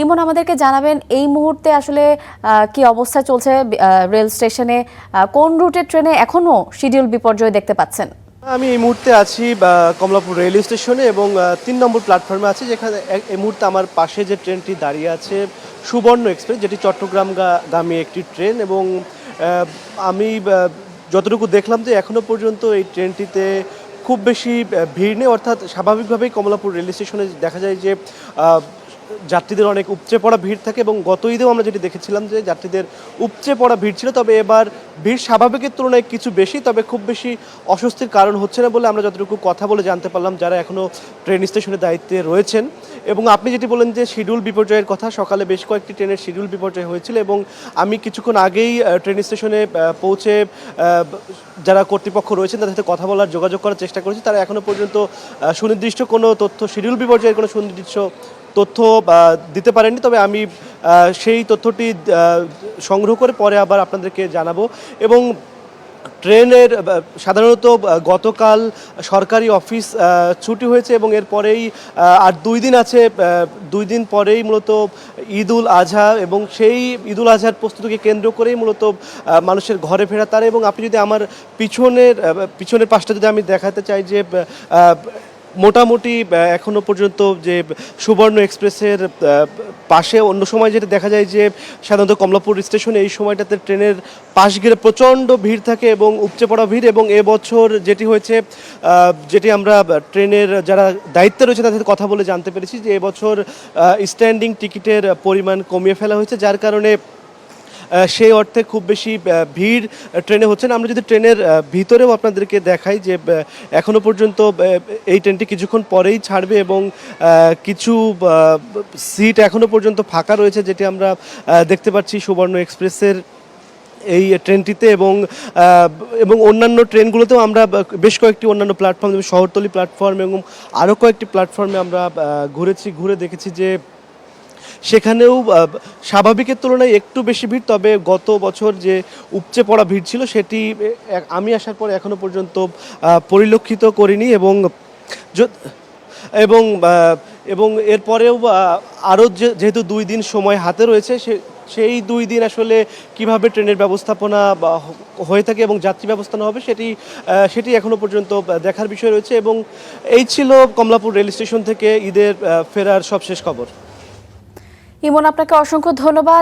ইমন, আমাদেরকে জানাবেন এই মুহূর্তে আসলে কি অবস্থা চলছে রেল স্টেশনে? কোন রুটের ট্রেনে এখনো শিডিউল বিপর্যয় দেখতে পাচ্ছেন? আমি এই মুহূর্তে আছি কমলাপুর রেল স্টেশনে এবং ৩ নম্বর প্ল্যাটফর্মে আছি, যেখানে এই মুহূর্তে আমার পাশে যে ট্রেনটি দাঁড়িয়ে আছে সুবর্ণ এক্সপ্রেস, যেটি চট্টগ্রাম গামী একটি ট্রেন। এবং আমি যতটুকু দেখলাম যে এখনো পর্যন্ত এই ট্রেনটিতে খুব বেশি ভিড় নেই, অর্থাৎ স্বাভাবিকভাবেই কমলাপুর রেল স্টেশনে দেখা যায় যে যাত্রীদের অনেক উপচে পড়া ভিড় থাকে, এবং গত ঈদেও আমরা যেটি দেখেছিলাম যে যাত্রীদের উপচে পড়া ভিড় ছিল। তবে এবার ভিড় স্বাভাবিকের তুলনায় কিছু বেশি, তবে খুব বেশি অস্বস্তির কারণ হচ্ছে না বলে আমরা যতটুকু কথা বলে জানতে পারলাম যারা এখনও ট্রেন স্টেশনের দায়িত্বে রয়েছেন। এবং আপনি যেটি বলেন যে শিডিউল বিপর্যয়ের কথা, সকালে বেশ কয়েকটি ট্রেনের শিডিউল বিপর্যয় হয়েছিল, এবং আমি কিছুক্ষণ আগেই ট্রেন স্টেশনে পৌঁছে যারা কর্তৃপক্ষ রয়েছেন তাদের সাথে কথা বলার যোগাযোগ করার চেষ্টা করেছি। তারা এখনও পর্যন্ত সুনির্দিষ্ট কোনো তথ্য, শিডিউল বিপর্যয়ের কোনো সুনির্দিষ্ট তথ্য দিতে পারেননি। তবে আমি সেই তথ্যটি সংগ্রহ করে পরে আবার আপনাদেরকে জানাবো। এবং ট্রেনের সাধারণত গতকাল সরকারি অফিস ছুটি হয়েছে, এবং এরপরেই আর 2 দিন আছে, 2 দিন পরেই মূলত ঈদ উল আজহা, এবং সেই ঈদ উল আজহার প্রস্তুতিকে কেন্দ্র করেই মূলত মানুষের ঘরে ফেরা তারা। এবং আপনি যদি আমার পিছনের পাশটা যদি আমি দেখাতে চাই যে মোটামুটি এখনও পর্যন্ত যে সুবর্ণ এক্সপ্রেসের পাশে অন্য সময় যেটা দেখা যায় যে সাধারণত কমলাপুর স্টেশনে এই সময়টাতে ট্রেনের পাশ ঘিরে প্রচণ্ড ভিড় থাকে এবং উপচে পড়া ভিড়। এবং এবছর যেটি হয়েছে, যেটি আমরা ট্রেনের যারা দায়িত্বে রয়েছে তাদের সাথে কথা বলে জানতে পেরেছি যে এবছর স্ট্যান্ডিং টিকিটের পরিমাণ কমিয়ে ফেলা হয়েছে, যার কারণে সেই অর্থে খুব বেশি ভিড় ট্রেনে হচ্ছে না। আমরা যদি ট্রেনের ভিতরেও আপনাদেরকে দেখাই যে এখনও পর্যন্ত এই ট্রেনটি কিছুক্ষণ পরেই ছাড়বে, এবং কিছু সিট এখনও পর্যন্ত ফাঁকা রয়েছে, যেটি আমরা দেখতে পাচ্ছি সুবর্ণ এক্সপ্রেসের এই ট্রেনটিতে। এবং অন্যান্য ট্রেনগুলোতেও আমরা বেশ কয়েকটি অন্যান্য প্ল্যাটফর্ম, যেমন শহরতলি প্ল্যাটফর্ম এবং আরও কয়েকটি প্ল্যাটফর্মে আমরা ঘুরে দেখেছি যে সেখানেও স্বাভাবিকের তুলনায় একটু বেশি ভিড়। তবে গত বছর যে উপচে পড়া ভিড় ছিল সেটি আমি আসার পর এখনো পর্যন্ত পরিলক্ষিত করিনি। এবং এবং এরপরেও আরও যেহেতু 2 দিন সময় হাতে রয়েছে, সেই 2 দিন আসলে কিভাবে ট্রেনের ব্যবস্থাপনা হয়ে থাকে এবং যাত্রী ব্যবস্থাপনা হবে সেটি এখনো পর্যন্ত দেখার বিষয় রয়েছে। এবং এই ছিল কমলাপুর রেল স্টেশন থেকে ঈদের ফেরার সবশেষ খবর। ইমন, আপনাকে অসংখ্য ধন্যবাদ।